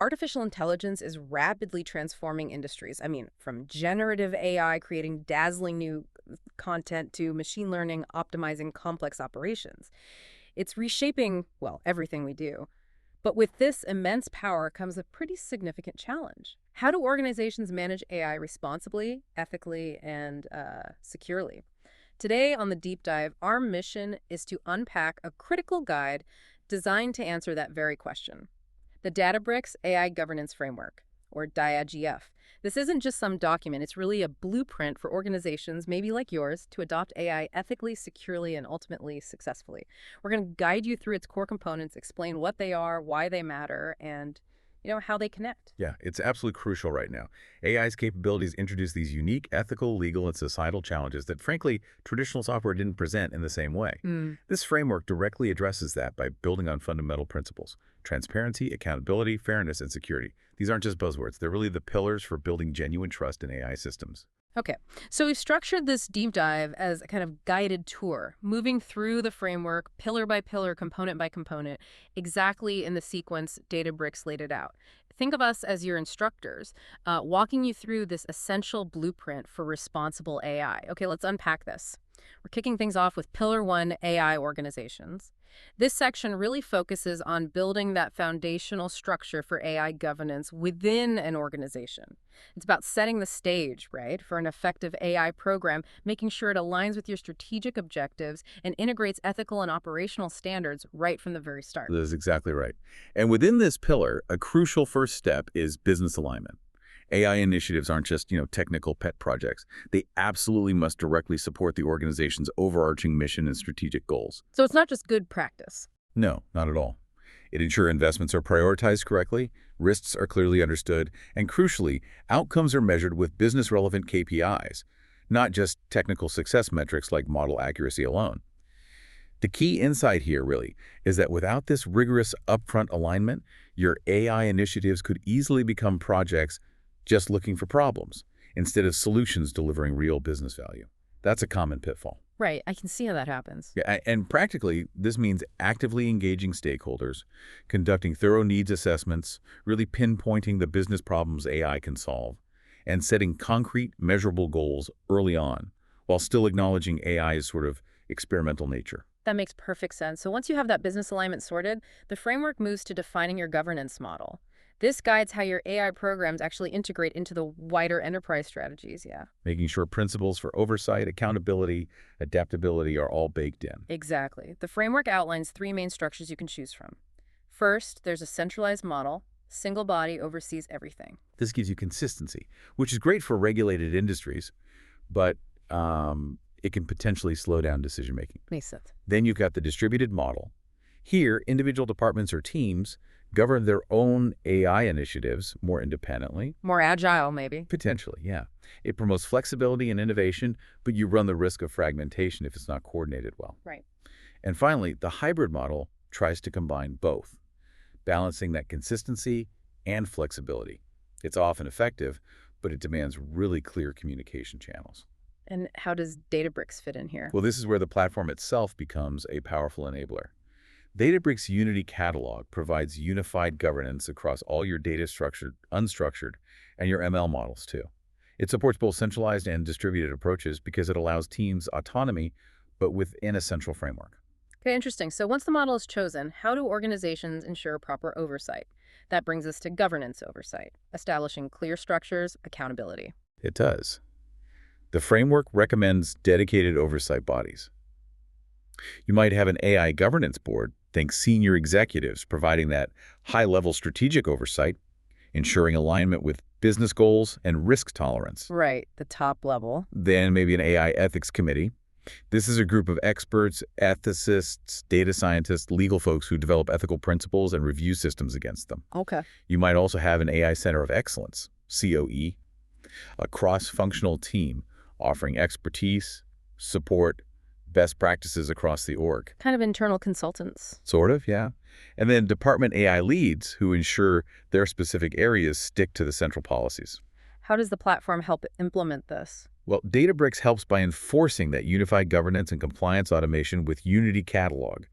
Artificial intelligence is rapidly transforming industries. I mean, from generative AI creating dazzling new content to machine learning optimizing complex operations. It's reshaping, well, everything we do. But with this immense power comes a pretty significant challenge. How do organizations manage AI responsibly, ethically, and securely? Today on the deep dive, our mission is to unpack a critical guide designed to answer that very question. The Databricks AI Governance Framework, or DIAGF. This isn't just some document, it's really a blueprint for organizations, maybe like yours, to adopt AI ethically, securely, and ultimately successfully. We're going to guide you through its core components, explain what they are, why they matter, and how they connect. Yeah, it's absolutely crucial right now. AI's capabilities introduce these unique ethical, legal, and societal challenges that, frankly, traditional software didn't present in the same way. Mm. This framework directly addresses that by building on fundamental principles: transparency, accountability, fairness, and security. These aren't just buzzwords. They're really the pillars for building genuine trust in AI systems. Okay, so we've structured this deep dive as a kind of guided tour, moving through the framework, pillar by pillar, component by component, exactly in the sequence Databricks laid it out. Think of us as your instructors, walking you through this essential blueprint for responsible AI. Okay, let's unpack this. We're kicking things off with Pillar 1 AI organizations. This section really focuses on building that foundational structure for AI governance within an organization. It's about setting the stage, right, for an effective AI program, making sure it aligns with your strategic objectives and integrates ethical and operational standards right from the very start. That is exactly right. And within this pillar, a crucial first step is business alignment. AI initiatives aren't just, technical pet projects. They absolutely must directly support the organization's overarching mission and strategic goals. So it's not just good practice. No, not at all. It ensures investments are prioritized correctly, risks are clearly understood, and crucially, outcomes are measured with business-relevant KPIs, not just technical success metrics like model accuracy alone. The key insight here, really, is that without this rigorous upfront alignment, your AI initiatives could easily become projects just looking for problems, instead of solutions delivering real business value. That's a common pitfall. Right, I can see how that happens. Yeah, and practically, this means actively engaging stakeholders, conducting thorough needs assessments, really pinpointing the business problems AI can solve, and setting concrete, measurable goals early on, while still acknowledging AI's sort of experimental nature. That makes perfect sense. So once you have that business alignment sorted, the framework moves to defining your governance model. This guides how your AI programs actually integrate into the wider enterprise strategies, yeah. Making sure principles for oversight, accountability, adaptability are all baked in. Exactly. The framework outlines three main structures you can choose from. First, there's a centralized model. Single body oversees everything. This gives you consistency, which is great for regulated industries, but it can potentially slow down decision-making. Makes sense. Then you've got the distributed model. Here, individual departments or teams govern their own AI initiatives more independently. More agile, maybe. Potentially, yeah. It promotes flexibility and innovation, but you run the risk of fragmentation if it's not coordinated well. Right. And finally, the hybrid model tries to combine both, balancing that consistency and flexibility. It's often effective, but it demands really clear communication channels. And how does Databricks fit in here? Well, this is where the platform itself becomes a powerful enabler. Databricks Unity Catalog provides unified governance across all your data structured, unstructured, and your ML models too. It supports both centralized and distributed approaches because it allows teams autonomy, but within a central framework. Okay, interesting. So once the model is chosen, how do organizations ensure proper oversight? That brings us to governance oversight, establishing clear structures, accountability. It does. The framework recommends dedicated oversight bodies. You might have an AI governance board, think senior executives providing that high-level strategic oversight, ensuring alignment with business goals and risk tolerance. Right, the top level. Then maybe an AI ethics committee. This is a group of experts, ethicists, data scientists, legal folks who develop ethical principles and review systems against them. Okay. You might also have an AI Center of Excellence, COE, a cross-functional team offering expertise, support, best practices across the org. Kind of internal consultants. Sort of, yeah. And then department AI leads who ensure their specific areas stick to the central policies. How does the platform help implement this? Well, Databricks helps by enforcing that unified governance and compliance automation with Unity Catalog.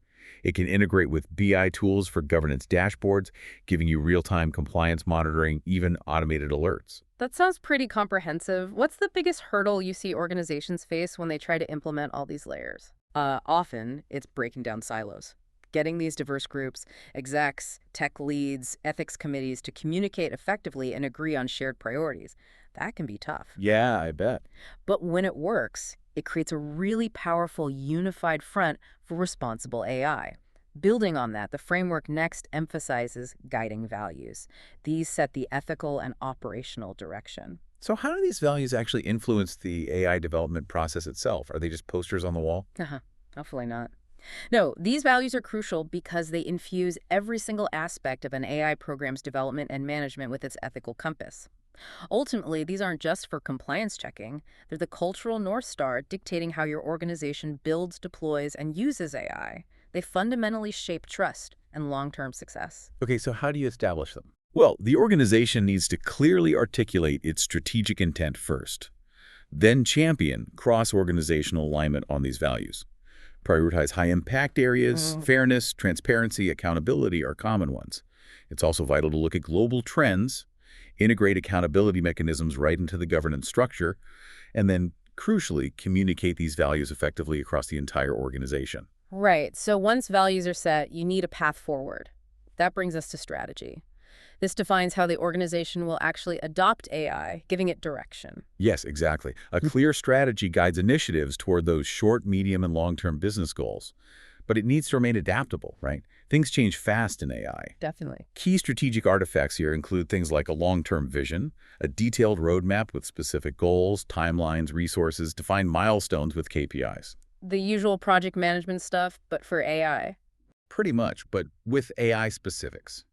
It can integrate with BI tools for governance dashboards, giving you real-time compliance monitoring, even automated alerts. That sounds pretty comprehensive. What's the biggest hurdle you see organizations face when they try to implement all these layers? Often, it's breaking down silos. Getting these diverse groups, execs, tech leads, ethics committees to communicate effectively and agree on shared priorities. That can be tough. Yeah, I bet. But when it works, it creates a really powerful unified front for responsible AI. Building on that, the framework next emphasizes guiding values. These set the ethical and operational direction. So how do these values actually influence the AI development process itself? Are they just posters on the wall? Hopefully not. No, these values are crucial because they infuse every single aspect of an AI program's development and management with its ethical compass. Ultimately, these aren't just for compliance checking. They're the cultural North Star dictating how your organization builds, deploys, and uses AI. They fundamentally shape trust and long-term success. Okay, so how do you establish them? Well, the organization needs to clearly articulate its strategic intent first, then champion cross-organizational alignment on these values. Prioritize high-impact areas. Fairness, transparency, accountability are common ones. It's also vital to look at global trends, integrate accountability mechanisms right into the governance structure, and then, crucially, communicate these values effectively across the entire organization. Right. So once values are set, you need a path forward. That brings us to strategy. This defines how the organization will actually adopt AI, giving it direction. Yes, exactly. A clear strategy guides initiatives toward those short, medium, and long-term business goals. But it needs to remain adaptable, right? Things change fast in AI. Definitely. Key strategic artifacts here include things like a long-term vision, a detailed roadmap with specific goals, timelines, resources, defined milestones with KPIs. The usual project management stuff, but for AI. Pretty much, but with AI specifics.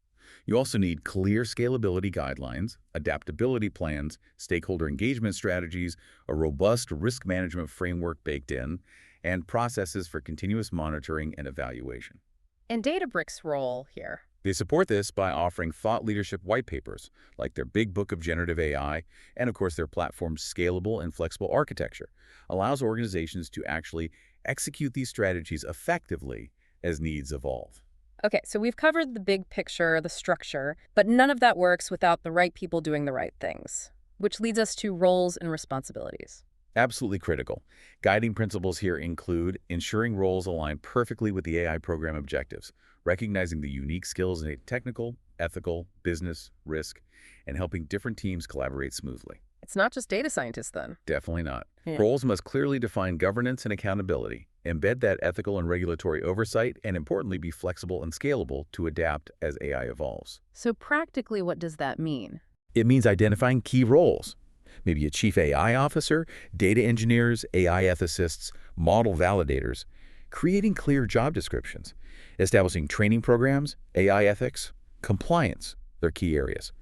You also need clear scalability guidelines, adaptability plans, stakeholder engagement strategies, a robust risk management framework baked in, and processes for continuous monitoring and evaluation. And Databricks' role here. They support this by offering thought leadership white papers, like their Big Book of Generative AI, and of course their platform's scalable and flexible architecture, allows organizations to actually execute these strategies effectively as needs evolve. Okay, so we've covered the big picture, the structure, but none of that works without the right people doing the right things, which leads us to roles and responsibilities. Absolutely critical. Guiding principles here include ensuring roles align perfectly with the AI program objectives, recognizing the unique skills in technical, ethical, business, risk, and helping different teams collaborate smoothly. It's not just data scientists then. Definitely not. Yeah. Roles must clearly define governance and accountability, embed that ethical and regulatory oversight, and importantly, be flexible and scalable to adapt as AI evolves. So practically, what does that mean? It means identifying key roles. Maybe a chief AI officer, data engineers, AI ethicists, model validators, creating clear job descriptions, establishing training programs, AI ethics, compliance, they're key areas,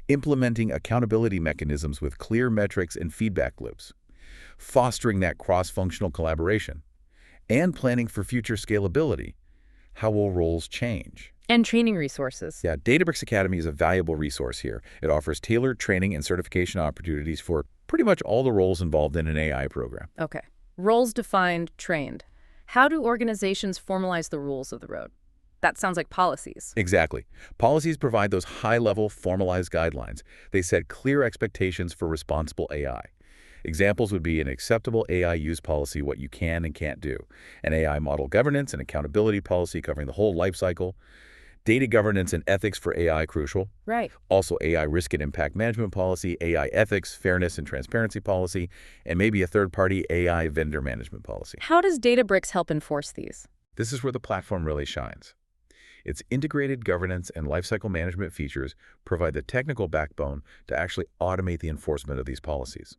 implementing accountability mechanisms with clear metrics and feedback loops, fostering that cross-functional collaboration, and planning for future scalability. How will roles change? And training resources. Yeah, Databricks Academy is a valuable resource here. It offers tailored training and certification opportunities for pretty much all the roles involved in an AI program. Okay. Roles defined, trained. How do organizations formalize the rules of the road? That sounds like policies. Exactly. Policies provide those high-level, formalized guidelines. They set clear expectations for responsible AI. Examples would be an acceptable AI use policy, what you can and can't do, an AI model governance and accountability policy covering the whole life cycle, data governance and ethics for AI crucial. Right. Also AI risk and impact management policy, AI ethics, fairness and transparency policy, and maybe a third-party AI vendor management policy. How does Databricks help enforce these? This is where the platform really shines. Its integrated governance and lifecycle management features provide the technical backbone to actually automate the enforcement of these policies.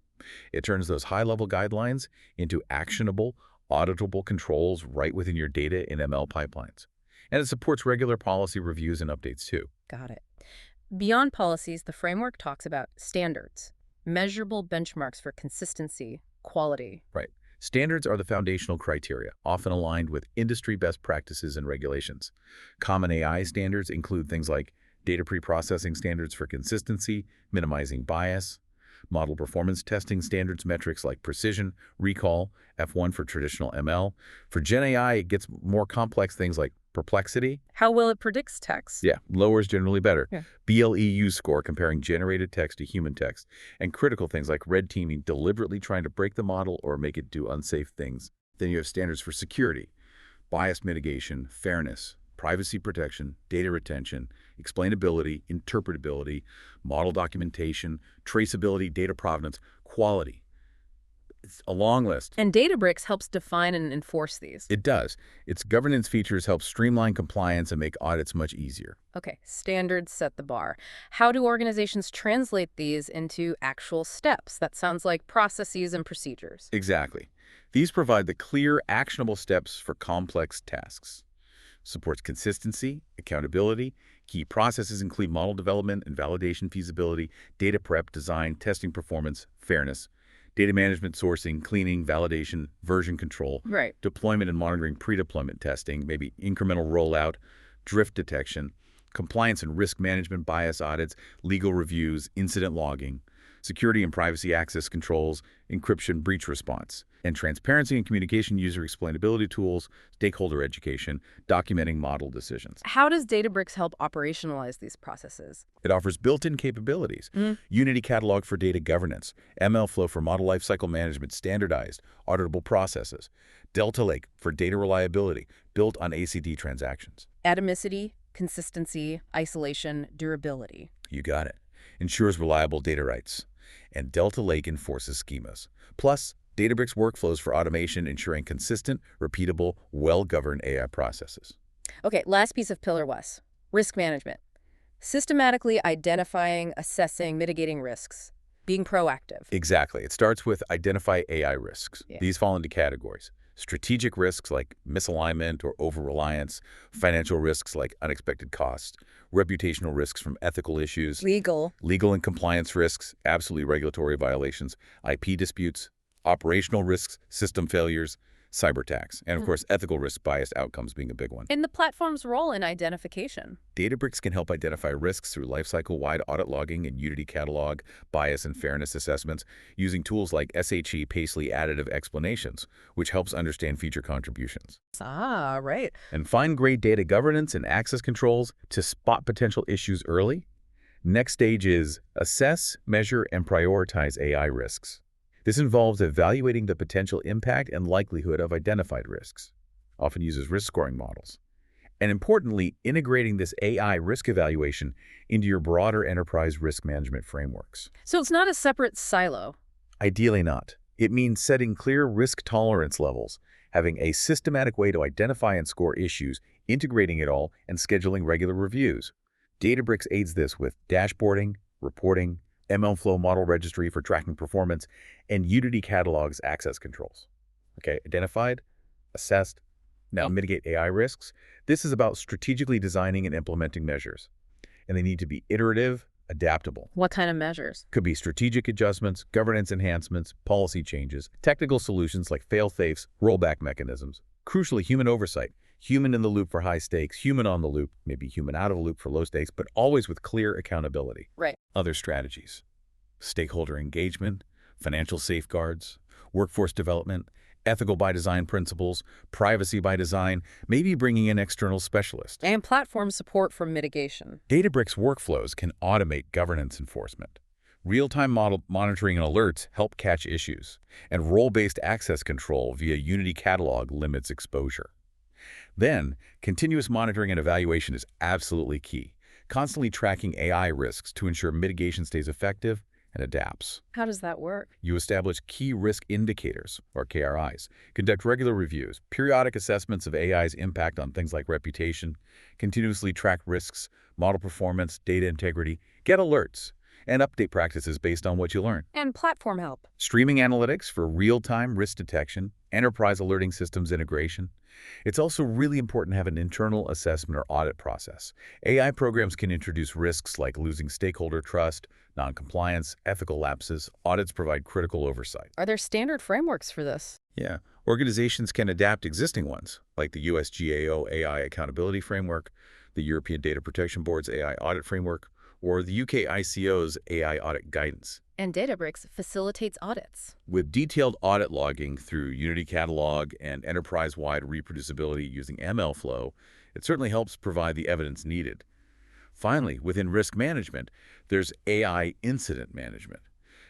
It turns those high-level guidelines into actionable, auditable controls right within your data and ML pipelines. And it supports regular policy reviews and updates too. Got it. Beyond policies, the framework talks about standards, measurable benchmarks for consistency, quality. Right. Standards are the foundational criteria, often aligned with industry best practices and regulations. Common AI standards include things like data pre-processing standards for consistency, minimizing bias, model performance testing standards metrics like precision, recall, F1 for traditional ML. For Gen AI, it gets more complex things like Perplexity? How well it predicts text. Yeah, lower is generally better. Yeah. BLEU score comparing generated text to human text. And critical things like red teaming, deliberately trying to break the model or make it do unsafe things. Then you have standards for security, bias mitigation, fairness, privacy protection, data retention, explainability, interpretability, model documentation, traceability, data provenance, quality. It's a long list. And Databricks helps define and enforce these. It does. Its governance features help streamline compliance and make audits much easier. Okay, standards set the bar. How do organizations translate these into actual steps? That sounds like processes and procedures. Exactly. These provide the clear, actionable steps for complex tasks. Supports consistency, accountability. Key processes include model development and validation feasibility, data prep, design, testing performance, fairness, data management, sourcing, cleaning, validation, version control, Right. deployment and monitoring, pre-deployment testing, maybe incremental rollout, drift detection, compliance and risk management, bias audits, legal reviews, incident logging, security and privacy access controls, encryption, breach response, and transparency and communication, user explainability tools, stakeholder education, documenting model decisions. How does Databricks help operationalize these processes? It offers built-in capabilities, Unity Catalog for data governance, ML Flow for model lifecycle management, standardized, auditable processes, Delta Lake for data reliability, built on ACD transactions. Atomicity, consistency, isolation, durability. You got it. Ensures reliable data rights. And Delta Lake enforces schemas. Plus, Databricks workflows for automation, ensuring consistent, repeatable, well-governed AI processes. Okay, last piece of Pillar Wes, risk management. Systematically identifying, assessing, mitigating risks. Being proactive. Exactly. It starts with identify AI risks. Yeah. These fall into categories. Strategic risks like misalignment or over-reliance, financial risks like unexpected costs, reputational risks from ethical issues, Legal. legal and compliance risks, absolute regulatory violations, IP disputes, operational risks, system failures, cyber attacks, and of course, ethical risk, biased outcomes being a big one. In the platform's role in identification. Databricks can help identify risks through lifecycle-wide audit logging and Unity Catalog, bias and fairness assessments, using tools like SHE Paisley Additive Explanations, which helps understand future contributions. Ah, right. And fine-grained data governance and access controls to spot potential issues early. Next stage is assess, measure, and prioritize AI risks. This involves evaluating the potential impact and likelihood of identified risks, often uses risk scoring models. And importantly, integrating this AI risk evaluation into your broader enterprise risk management frameworks. So it's not a separate silo. Ideally not. It means setting clear risk tolerance levels, having a systematic way to identify and score issues, integrating it all, and scheduling regular reviews. Databricks aids this with dashboarding, reporting, MLflow model registry for tracking performance, and Unity Catalog's access controls. Okay, identified, assessed, now mitigate AI risks. This is about strategically designing and implementing measures. And they need to be iterative, adaptable. What kind of measures? Could be strategic adjustments, governance enhancements, policy changes, technical solutions like fail-safes, rollback mechanisms. Crucially, human oversight. Human in the loop for high stakes, human on the loop, maybe human out of the loop for low stakes, but always with clear accountability. Right. Other strategies: stakeholder engagement, financial safeguards, workforce development, ethical by design principles, privacy by design, maybe bringing in external specialists. And platform support for mitigation. Databricks workflows can automate governance enforcement. Real-time model monitoring and alerts help catch issues, and role-based access control via Unity Catalog limits exposure. Then, continuous monitoring and evaluation is absolutely key, constantly tracking AI risks to ensure mitigation stays effective and adapts. How does that work? You establish key risk indicators, or KRIs, conduct regular reviews, periodic assessments of AI's impact on things like reputation, continuously track risks, model performance, data integrity, get alerts, and update practices based on what you learn. And platform help. Streaming analytics for real-time risk detection, enterprise alerting systems integration. It's also really important to have an internal assessment or audit process. AI programs can introduce risks like losing stakeholder trust, non-compliance, ethical lapses. Audits provide critical oversight. Are there standard frameworks for this? Yeah, organizations can adapt existing ones, like the USGAO AI Accountability Framework, the European Data Protection Board's AI Audit Framework, or the UK ICO's AI Audit Guidance. And Databricks facilitates audits. With detailed audit logging through Unity Catalog and enterprise-wide reproducibility using MLflow, It certainly helps provide the evidence needed. Finally, within risk management, there's AI incident management,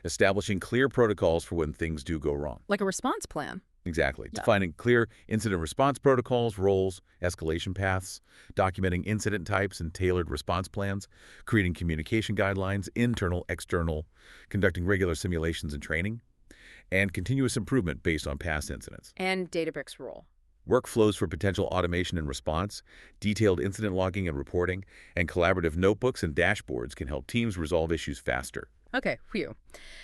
establishing clear protocols for when things do go wrong. Like a response plan. Exactly. Yeah. Defining clear incident response protocols, roles, escalation paths, documenting incident types and tailored response plans, creating communication guidelines, internal, external, conducting regular simulations and training, and continuous improvement based on past incidents. And Databricks role. Workflows for potential automation and response, detailed incident logging and reporting, and collaborative notebooks and dashboards can help teams resolve issues faster. Okay, phew.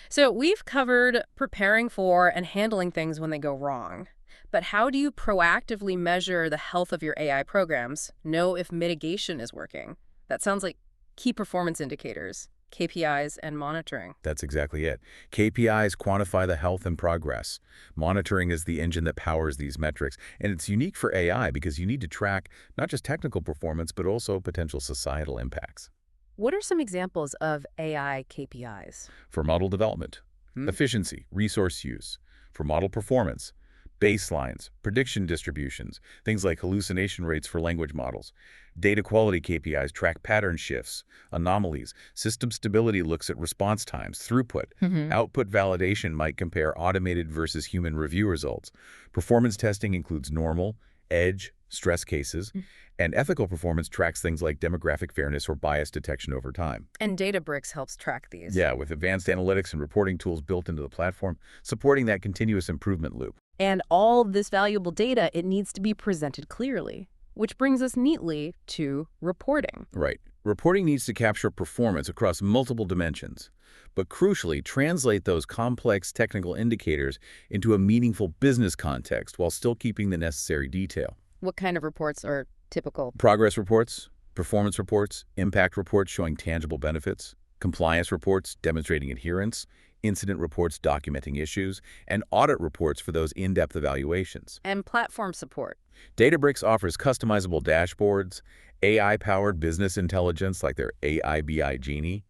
So we've covered preparing for and handling things when they go wrong. But how do you proactively measure the health of your AI programs, know if mitigation is working? That sounds like key performance indicators, KPIs, and monitoring. That's exactly it. KPIs quantify the health and progress. Monitoring is the engine that powers these metrics, and it's unique for AI because you need to track not just technical performance, but also potential societal impacts. What are some examples of AI KPIs? For model development, efficiency, resource use. For model performance, baselines, prediction distributions, things like hallucination rates for language models. Data quality KPIs track pattern shifts, anomalies. System stability looks at response times, throughput. Output validation might compare automated versus human review results. Performance testing includes normal, edge, stress cases, and ethical performance tracks things like demographic fairness or bias detection over time. And Databricks helps track these. Yeah, with advanced analytics and reporting tools built into the platform, supporting that continuous improvement loop. And all this valuable data, it needs to be presented clearly, which brings us neatly to reporting. Right. Reporting needs to capture performance across multiple dimensions, but crucially translate those complex technical indicators into a meaningful business context while still keeping the necessary detail. What kind of reports are typical? Progress reports, performance reports, impact reports showing tangible benefits, compliance reports demonstrating adherence, incident reports documenting issues, and audit reports for those in-depth evaluations. And platform support. Databricks offers customizable dashboards, AI-powered business intelligence like their AI-BI Genie,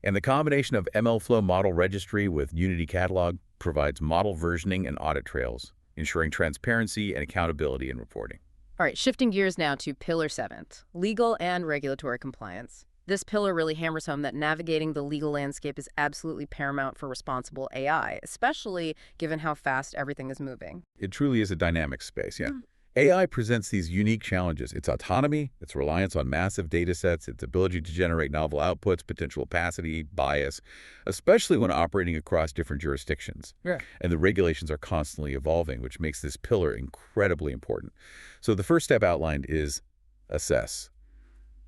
and the combination of MLflow Model Registry with Unity Catalog provides model versioning and audit trails, ensuring transparency and accountability in reporting. All right, shifting gears now to Pillar 7, legal and regulatory compliance. This pillar really hammers home that navigating the legal landscape is absolutely paramount for responsible AI, especially given how fast everything is moving. It truly is a dynamic space, yeah. AI presents these unique challenges. Its autonomy, its reliance on massive data sets, its ability to generate novel outputs, potential opacity, bias, especially when operating across different jurisdictions. Yeah. And the regulations are constantly evolving, which makes this pillar incredibly important. So the first step outlined is assess.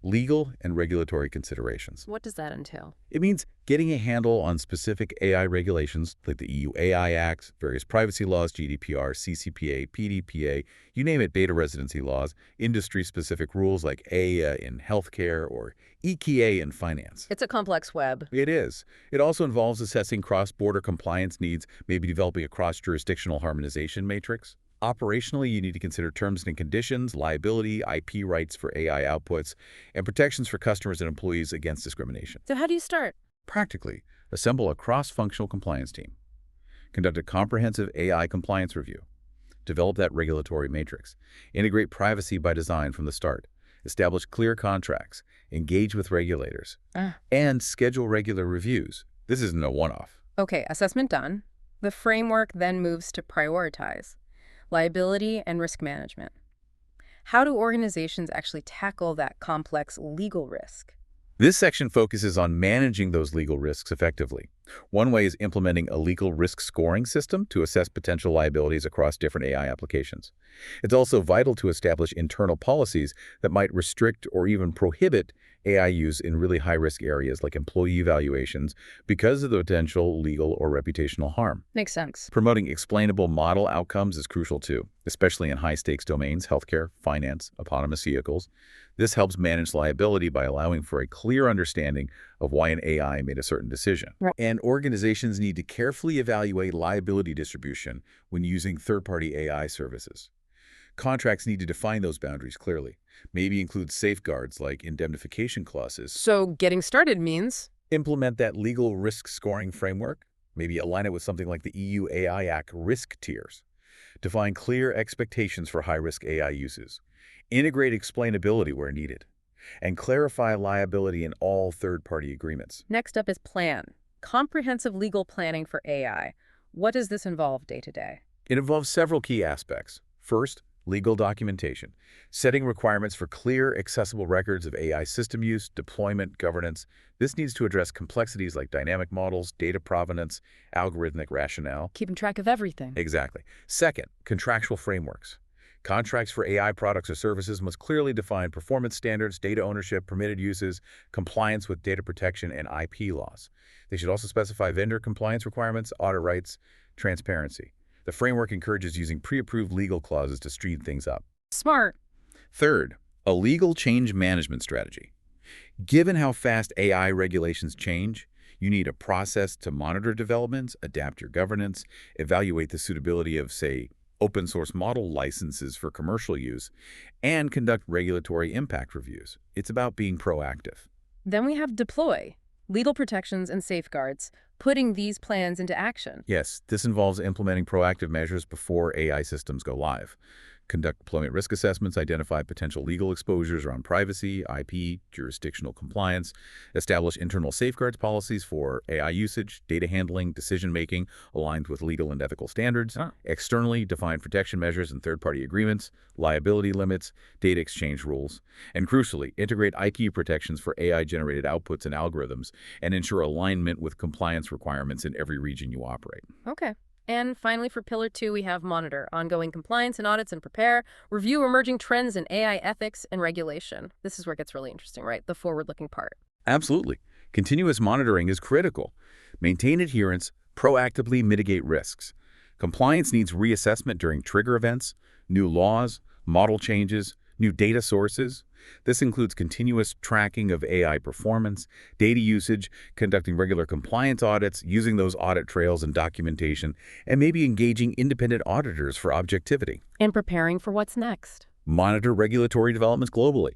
Legal and regulatory considerations. What does that entail? It means getting a handle on specific AI regulations like the EU AI Act, various privacy laws, GDPR, CCPA, PDPA, you name it, data residency laws, industry-specific rules like AIA in healthcare or EKA in finance. It's a complex web. It is. It also involves assessing cross-border compliance needs, maybe developing a cross-jurisdictional harmonization matrix. Operationally, you need to consider terms and conditions, liability, IP rights for AI outputs, and protections for customers and employees against discrimination. So how do you start? Practically, assemble a cross-functional compliance team. Conduct a comprehensive AI compliance review. Develop that regulatory matrix. Integrate privacy by design from the start. Establish clear contracts. Engage with regulators. And schedule regular reviews. This isn't a one-off. Okay, assessment done. The framework then moves to prioritize. Liability and risk management. How do organizations actually tackle that complex legal risk? This section focuses on managing those legal risks effectively. One way is implementing a legal risk scoring system to assess potential liabilities across different AI applications. It's also vital to establish internal policies that might restrict or even prohibit AI use in really high-risk areas like employee evaluations because of the potential legal or reputational harm. Makes sense. Promoting explainable model outcomes is crucial too, especially in high-stakes domains, healthcare, finance, autonomous vehicles. This helps manage liability by allowing for a clear understanding of why an AI made a certain decision. Right. And organizations need to carefully evaluate liability distribution when using third-party AI services. Contracts need to define those boundaries clearly. Maybe include safeguards like indemnification clauses. So getting started means? Implement that legal risk scoring framework. Maybe align it with something like the EU AI Act risk tiers. Define clear expectations for high-risk AI uses. integrate explainability where needed, and clarify liability in all third-party agreements. Next up is plan. Comprehensive legal planning for AI. What does this involve day to day? It involves several key aspects. First, legal documentation, setting requirements for clear, accessible records of AI system use, deployment, governance. This needs to address complexities like dynamic models, data provenance, algorithmic rationale. Keeping track of everything. Exactly. Second, contractual frameworks. Contracts for AI products or services must clearly define performance standards, data ownership, permitted uses, compliance with data protection, and IP laws. They should also specify vendor compliance requirements, audit rights, transparency. The framework encourages using pre-approved legal clauses to speed things up. Smart. Third, a legal change management strategy. Given how fast AI regulations change, you need a process to monitor developments, adapt your governance, evaluate the suitability of, say, open source model licenses for commercial use, and conduct regulatory impact reviews. It's about being proactive. Then we have deploy. Legal protections and safeguards, putting these plans into action. Yes, this involves implementing proactive measures before AI systems go live. Conduct deployment risk assessments, identify potential legal exposures around privacy, IP, jurisdictional compliance, establish internal safeguards policies for AI usage, data handling, decision-making aligned with legal and ethical standards, externally define protection measures and third-party agreements, liability limits, data exchange rules, and crucially, integrate IP protections for AI-generated outputs and algorithms and ensure alignment with compliance requirements in every region you operate. Okay. And finally, for Pillar 2, we have monitor, ongoing compliance and audits and prepare, review emerging trends in AI ethics and regulation. This is where it gets really interesting, right? The forward-looking part. Absolutely. Continuous monitoring is critical. Maintain adherence, proactively mitigate risks. Compliance needs reassessment during trigger events, new laws, model changes, new data sources. This includes continuous tracking of AI performance, data usage, conducting regular compliance audits, using those audit trails and documentation, and maybe engaging independent auditors for objectivity. And preparing for what's next. Monitor regulatory developments globally.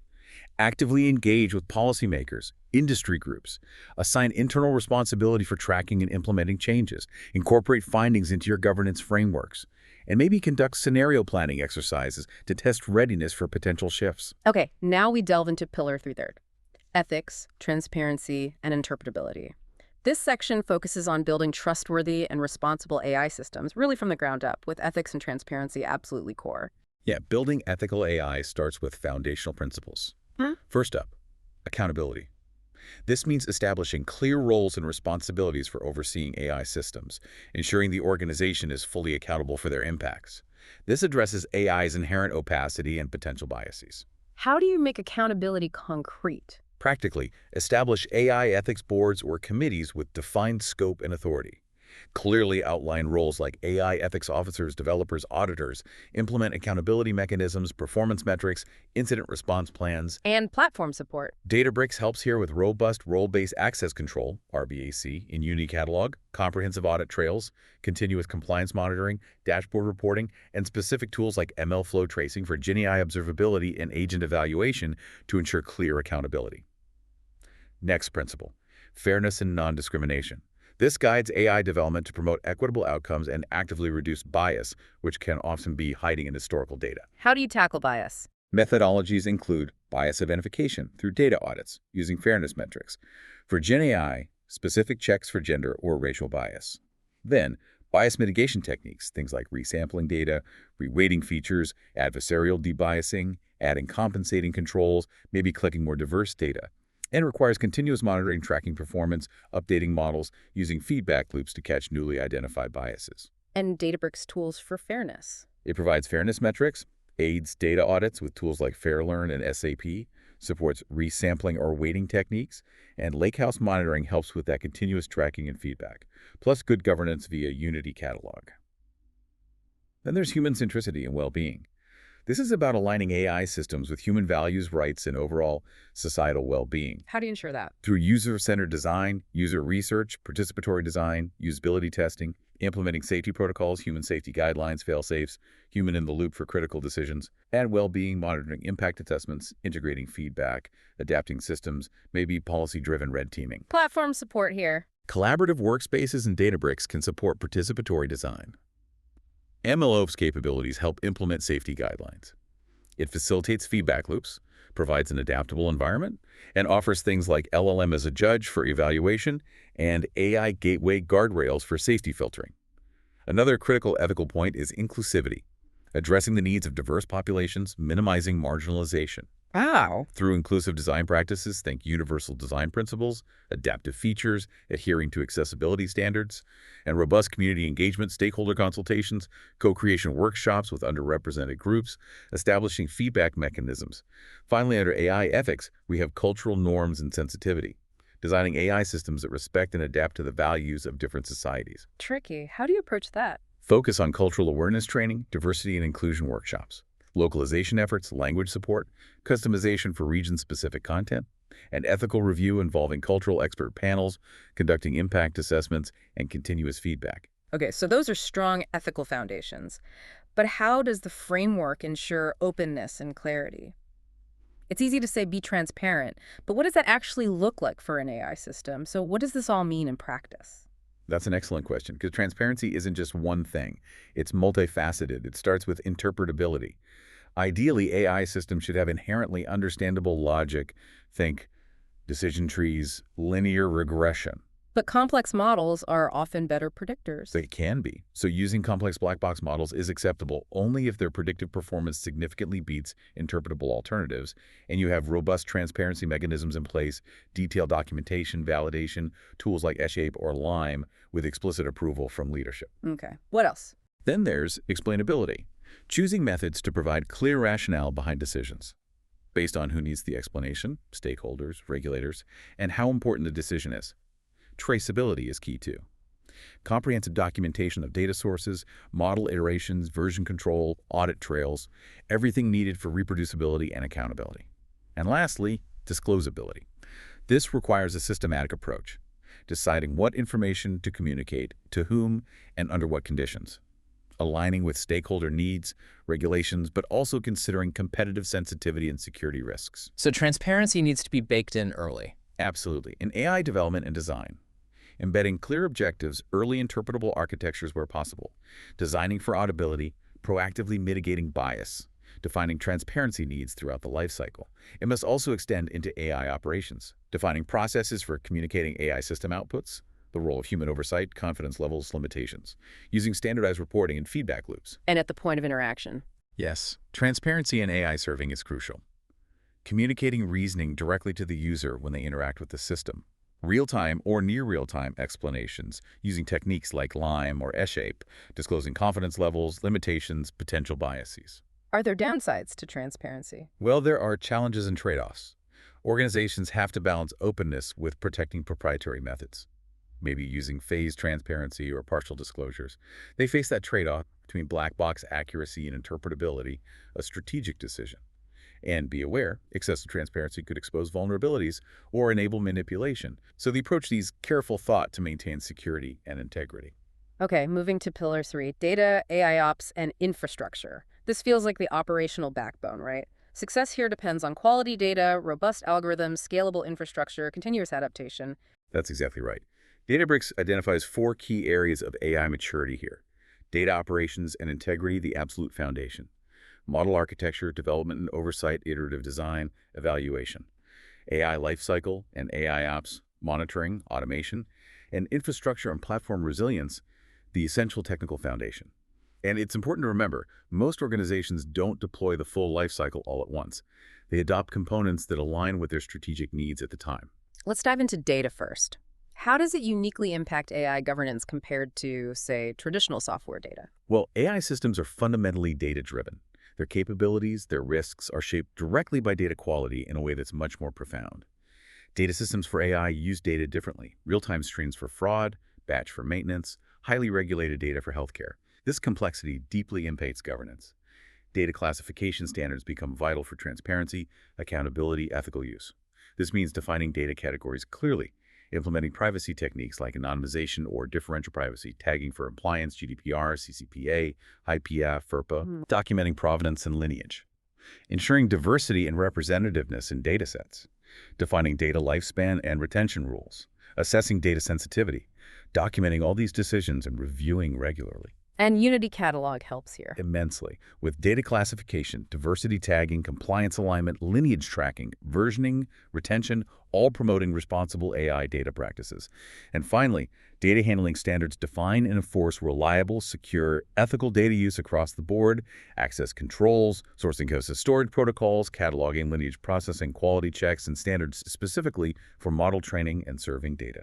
Actively engage with policymakers, industry groups. Assign internal responsibility for tracking and implementing changes. Incorporate findings into your governance frameworks. And maybe conduct scenario planning exercises to test readiness for potential shifts. Okay, now we delve into Pillar 3/3, ethics, transparency, and interpretability. This section focuses on building trustworthy and responsible AI systems, really from the ground up, with ethics and transparency absolutely core. Yeah, building ethical AI starts with foundational principles. First up, accountability. This means establishing clear roles and responsibilities for overseeing AI systems, ensuring the organization is fully accountable for their impacts. This addresses AI's inherent opacity and potential biases. How do you make accountability concrete? Practically, establish AI ethics boards or committees with defined scope and authority. Clearly outline roles like AI ethics officers, developers, auditors, implement accountability mechanisms, performance metrics, incident response plans. And platform support. Databricks helps here with robust role-based access control, RBAC, in Uni Catalog, comprehensive audit trails, continuous compliance monitoring, dashboard reporting, and specific tools like ML flow tracing for GenAI observability and agent evaluation to ensure clear accountability. Next principle, fairness and non-discrimination. This guides AI development to promote equitable outcomes and actively reduce bias, which can often be hiding in historical data. How do you tackle bias? Methodologies include bias identification through data audits using fairness metrics. For GenAI, specific checks for gender or racial bias. Then, bias mitigation techniques, things like resampling data, reweighting features, adversarial debiasing, adding compensating controls, maybe collecting more diverse data. And requires continuous monitoring, tracking performance, updating models, using feedback loops to catch newly identified biases. And Databricks tools for fairness. It provides fairness metrics, aids data audits with tools like FairLearn and SAP, supports resampling or weighting techniques, and Lakehouse monitoring helps with that continuous tracking and feedback, plus good governance via Unity Catalog. Then there's human centricity and well-being. This is about aligning AI systems with human values, rights, and overall societal well-being. How do you ensure that? Through user-centered design, user research, participatory design, usability testing, implementing safety protocols, human safety guidelines, fail-safes, human in the loop for critical decisions, and well-being monitoring, impact assessments, integrating feedback, adapting systems, maybe policy-driven red teaming. Platform support here. Collaborative workspaces and Databricks can support participatory design. MLOps capabilities help implement safety guidelines. It facilitates feedback loops, provides an adaptable environment, and offers things like LLM as a judge for evaluation and AI gateway guardrails for safety filtering. Another critical ethical point is inclusivity, addressing the needs of diverse populations, minimizing marginalization. Wow. Through inclusive design practices, think universal design principles, adaptive features, adhering to accessibility standards, and robust community engagement, stakeholder consultations, co-creation workshops with underrepresented groups, establishing feedback mechanisms. Finally, under AI ethics, we have cultural norms and sensitivity, designing AI systems that respect and adapt to the values of different societies. Tricky. How do you approach that? Focus on cultural awareness training, diversity and inclusion workshops, localization efforts, language support, customization for region-specific content, and ethical review involving cultural expert panels, conducting impact assessments, and continuous feedback. Okay, so those are strong ethical foundations. But how does the framework ensure openness and clarity? It's easy to say be transparent, but what does that actually look like for an AI system? So what does this all mean in practice? That's an excellent question, because transparency isn't just one thing. It's multifaceted. It starts with interpretability. Ideally, AI systems should have inherently understandable logic. Think decision trees, linear regression. But complex models are often better predictors. They can be. So using complex black box models is acceptable only if their predictive performance significantly beats interpretable alternatives, and you have robust transparency mechanisms in place, detailed documentation, validation, tools like Eshape or Lime with explicit approval from leadership. Okay, what else? Then there's explainability, choosing methods to provide clear rationale behind decisions, based on who needs the explanation, stakeholders, regulators, and how important the decision is. Traceability is key too. Comprehensive documentation of data sources, model iterations, version control, audit trails, everything needed for reproducibility and accountability. And lastly, disclosability. This requires a systematic approach, deciding what information to communicate, to whom, and under what conditions, aligning with stakeholder needs, regulations, but also considering competitive sensitivity and security risks. So transparency needs to be baked in early. Absolutely. In AI development and design, embedding clear objectives, early interpretable architectures where possible, designing for audibility, proactively mitigating bias, defining transparency needs throughout the lifecycle. It must also extend into AI operations, defining processes for communicating AI system outputs, the role of human oversight, confidence levels, limitations, using standardized reporting and feedback loops. And at the point of interaction. Yes, transparency in AI serving is crucial. Communicating reasoning directly to the user when they interact with the system. Real-time or near real-time explanations using techniques like Lime or Eshape, disclosing confidence levels, limitations, potential biases. Are there downsides to transparency? Well, there are challenges and trade-offs. Organizations have to balance openness with protecting proprietary methods, maybe using phased transparency or partial disclosures. They face that trade-off between black box accuracy and interpretability, a strategic decision. And be aware, excessive transparency could expose vulnerabilities or enable manipulation. So they approach these careful thought to maintain security and integrity. Okay, moving to pillar 3, data, AI ops, and infrastructure. This feels like the operational backbone, right? Success here depends on quality data, robust algorithms, scalable infrastructure, continuous adaptation. That's exactly right. Databricks identifies 4 key areas of AI maturity here. Data operations and integrity, the absolute foundation. Model architecture, development and oversight, iterative design, evaluation. AI lifecycle and AI ops, monitoring, automation, and infrastructure and platform resilience, the essential technical foundation. And it's important to remember, most organizations don't deploy the full lifecycle all at once. They adopt components that align with their strategic needs at the time. Let's dive into data first. How does it uniquely impact AI governance compared to, say, traditional software data? Well, AI systems are fundamentally data-driven. Their capabilities, their risks are shaped directly by data quality in a way that's much more profound. Data systems for AI use data differently. Real-time streams for fraud, batch for maintenance, highly regulated data for healthcare. This complexity deeply impacts governance. Data classification standards become vital for transparency, accountability, ethical use. This means defining data categories clearly, implementing privacy techniques like anonymization or differential privacy, tagging for compliance, GDPR, CCPA, IPF, FERPA, documenting provenance and lineage, ensuring diversity and representativeness in datasets, defining data lifespan and retention rules, assessing data sensitivity, documenting all these decisions and reviewing regularly. And Unity Catalog helps here. Immensely, with data classification, diversity tagging, compliance alignment, lineage tracking, versioning, retention, all promoting responsible AI data practices. And finally, data handling standards define and enforce reliable, secure, ethical data use across the board, access controls, sourcing hosted storage protocols, cataloging, lineage processing, quality checks, and standards specifically for model training and serving data.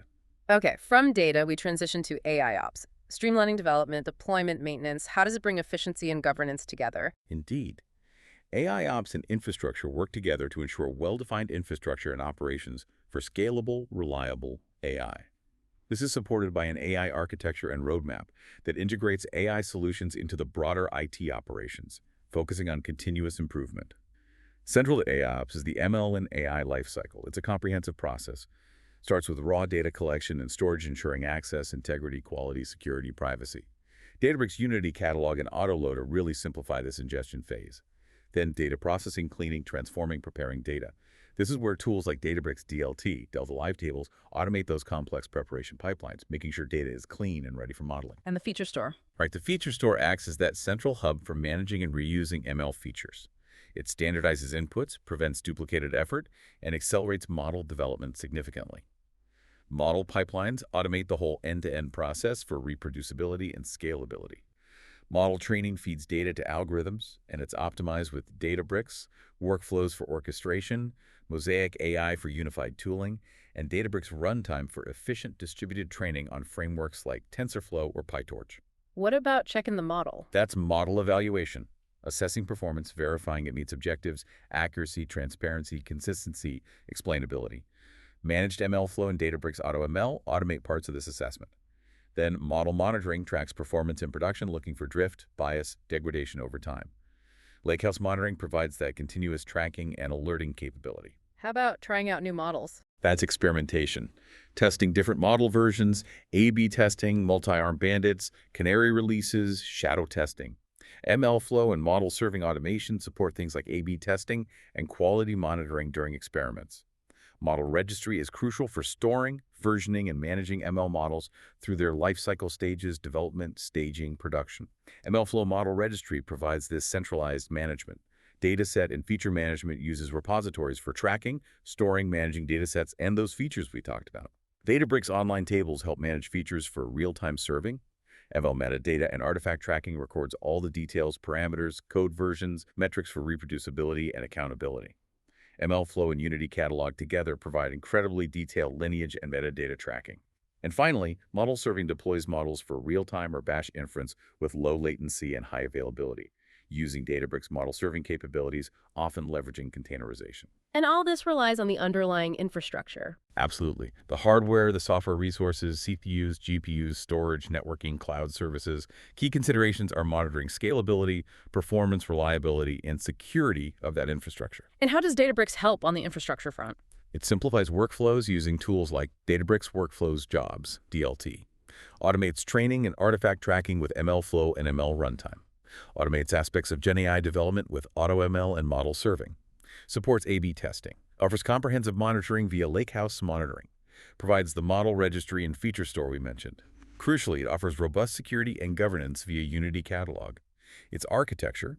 Okay, from data, we transition to AI ops. Streamlining development, deployment, maintenance. How does it bring efficiency and governance together? Indeed, AI ops and infrastructure work together to ensure well-defined infrastructure and operations for scalable, reliable AI. This is supported by an AI architecture and roadmap that integrates AI solutions into the broader IT operations, focusing on continuous improvement. Central to AI ops is the ML and AI lifecycle. It's a comprehensive process. Starts with raw data collection and storage ensuring access, integrity, quality, security, privacy. Databricks Unity Catalog and Autoloader really simplify this ingestion phase. Then data processing, cleaning, transforming, preparing data. This is where tools like Databricks DLT, Delta Live Tables, automate those complex preparation pipelines, making sure data is clean and ready for modeling. And the feature store. Right, the feature store acts as that central hub for managing and reusing ML features. It standardizes inputs, prevents duplicated effort, and accelerates model development significantly. Model pipelines automate the whole end-to-end process for reproducibility and scalability. Model training feeds data to algorithms, and it's optimized with Databricks, workflows for orchestration, Mosaic AI for unified tooling, and Databricks Runtime for efficient distributed training on frameworks like TensorFlow or PyTorch. What about checking the model? That's model evaluation, assessing performance, verifying it meets objectives, accuracy, transparency, consistency, explainability. Managed ML flow and Databricks AutoML automate parts of this assessment. Then model monitoring tracks performance in production, looking for drift, bias, degradation over time. Lakehouse monitoring provides that continuous tracking and alerting capability. How about trying out new models? That's experimentation. Testing different model versions, A/B testing, multi-arm bandits, canary releases, shadow testing. ML flow and model serving automation support things like A/B testing and quality monitoring during experiments. Model registry is crucial for storing, versioning, and managing ML models through their lifecycle stages, development, staging, production. MLflow Model Registry provides this centralized management. Dataset and feature management uses repositories for tracking, storing, managing datasets, and those features we talked about. Databricks Online Tables help manage features for real-time serving. ML metadata and artifact tracking records all the details, parameters, code versions, metrics for reproducibility and accountability. MLflow and Unity Catalog together provide incredibly detailed lineage and metadata tracking. And finally, model serving deploys models for real-time or batch inference with low latency and high availability, using Databricks model serving capabilities, often leveraging containerization. And all this relies on the underlying infrastructure. Absolutely. The hardware, the software resources, CPUs, GPUs, storage, networking, cloud services. Key considerations are monitoring scalability, performance, reliability, and security of that infrastructure. And how does Databricks help on the infrastructure front? It simplifies workflows using tools like Databricks Workflows Jobs, DLT. Automates training and artifact tracking with MLflow and ML Runtime. Automates aspects of GenAI development with AutoML and model serving. Supports A/B testing. Offers comprehensive monitoring via Lakehouse monitoring. Provides the model registry and feature store we mentioned. Crucially, it offers robust security and governance via Unity Catalog. Its architecture,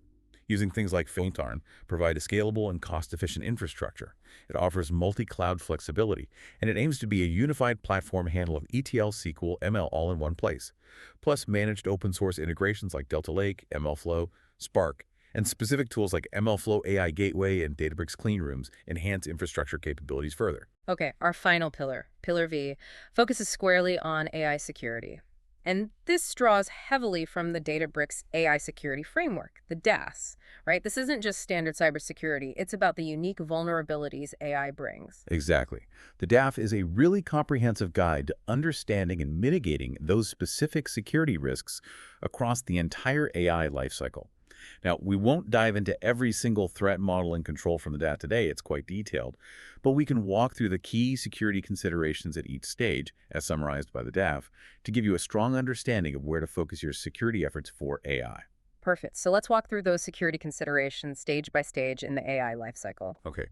using things like Fontarn, provide a scalable and cost-efficient infrastructure. It offers multi-cloud flexibility, and it aims to be a unified platform handle of ETL, SQL, ML all in one place. Plus managed open-source integrations like Delta Lake, MLflow, Spark, and specific tools like MLflow AI Gateway and Databricks Cleanrooms enhance infrastructure capabilities further. Okay, our final pillar, Pillar V, focuses squarely on AI security. And this draws heavily from the Databricks AI security framework, the DAS, right? This isn't just standard cybersecurity. It's about the unique vulnerabilities AI brings. Exactly. The DAF is a really comprehensive guide to understanding and mitigating those specific security risks across the entire AI lifecycle. Now, we won't dive into every single threat model and control from the DAF today. It's quite detailed, but we can walk through the key security considerations at each stage, as summarized by the DAF, to give you a strong understanding of where to focus your security efforts for AI. Perfect. So let's walk through those security considerations stage by stage in the AI lifecycle. Okay.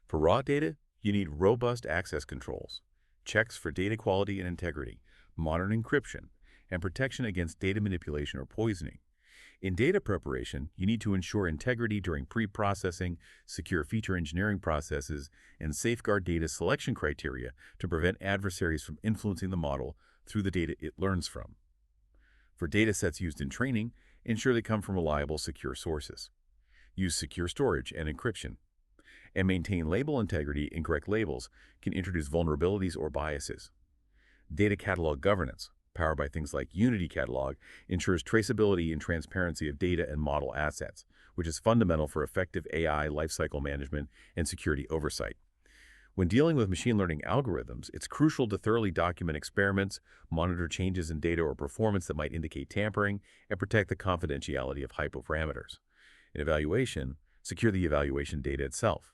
For raw data, you need robust access controls, checks for data quality and integrity, modern encryption, and protection against data manipulation or poisoning. In data preparation, you need to ensure integrity during pre-processing, secure feature engineering processes, and safeguard data selection criteria to prevent adversaries from influencing the model through the data it learns from. For data sets used in training, ensure they come from reliable, secure sources. Use secure storage and encryption. And maintain label integrity. Incorrect labels can introduce vulnerabilities or biases. Data catalog governance, powered by things like Unity Catalog, ensures traceability and transparency of data and model assets, which is fundamental for effective AI lifecycle management and security oversight. When dealing with machine learning algorithms, it's crucial to thoroughly document experiments, monitor changes in data or performance that might indicate tampering, and protect the confidentiality of hyperparameters. In evaluation, secure the evaluation data itself.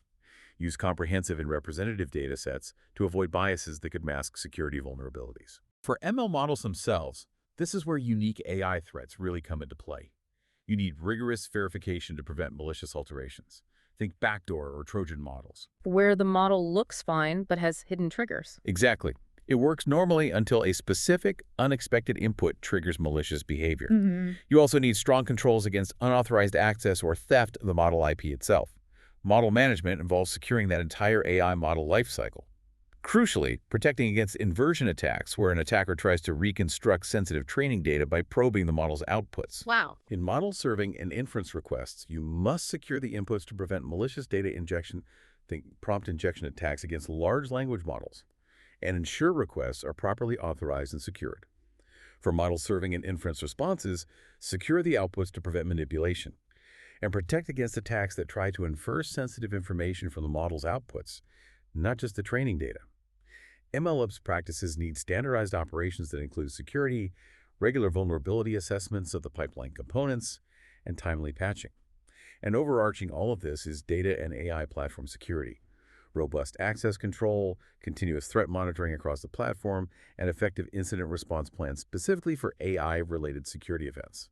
Use comprehensive and representative data sets to avoid biases that could mask security vulnerabilities. For ML models themselves, this is where unique AI threats really come into play. You need rigorous verification to prevent malicious alterations. Think backdoor or Trojan models. Where the model looks fine but has hidden triggers. Exactly. It works normally until a specific, unexpected input triggers malicious behavior. You also need strong controls against unauthorized access or theft of the model IP itself. Model management involves securing that entire AI model lifecycle. Crucially, protecting against inversion attacks, where an attacker tries to reconstruct sensitive training data by probing the model's outputs. Wow. In model serving and inference requests, you must secure the inputs to prevent malicious data injection, think prompt injection attacks against large language models, and ensure requests are properly authorized and secured. For model serving and inference responses, secure the outputs to prevent manipulation, and protect against attacks that try to infer sensitive information from the model's outputs, not just the training data. MLOps practices need standardized operations that include security, regular vulnerability assessments of the pipeline components, and timely patching. And overarching all of this is data and AI platform security, robust access control, continuous threat monitoring across the platform, and effective incident response plans specifically for AI-related security events.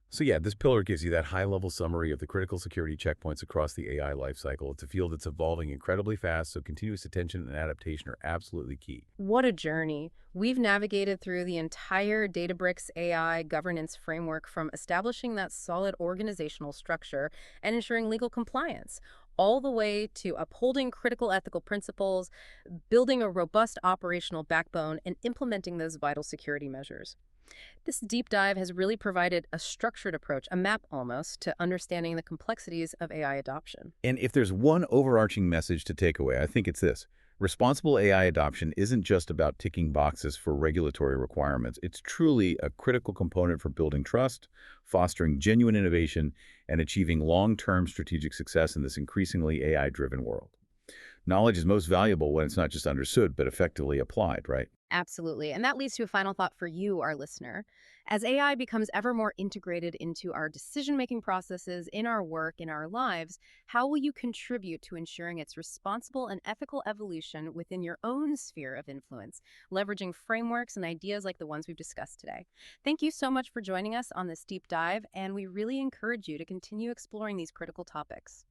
So yeah, this pillar gives you that high-level summary of the critical security checkpoints across the AI lifecycle. It's a field that's evolving incredibly fast, so continuous attention and adaptation are absolutely key. What a journey. We've navigated through the entire Databricks AI governance framework, from establishing that solid organizational structure and ensuring legal compliance, all the way to upholding critical ethical principles, building a robust operational backbone, and implementing those vital security measures. This deep dive has really provided a structured approach, a map almost, to understanding the complexities of AI adoption. And if there's one overarching message to take away, I think it's this. Responsible AI adoption isn't just about ticking boxes for regulatory requirements. It's truly a critical component for building trust, fostering genuine innovation, and achieving long-term strategic success in this increasingly AI-driven world. Knowledge is most valuable when it's not just understood, but effectively applied, right? Absolutely. And that leads to a final thought for you, our listener. As AI becomes ever more integrated into our decision-making processes, in our work, in our lives, how will you contribute to ensuring its responsible and ethical evolution within your own sphere of influence, leveraging frameworks and ideas like the ones we've discussed today? Thank you so much for joining us on this deep dive, and we really encourage you to continue exploring these critical topics.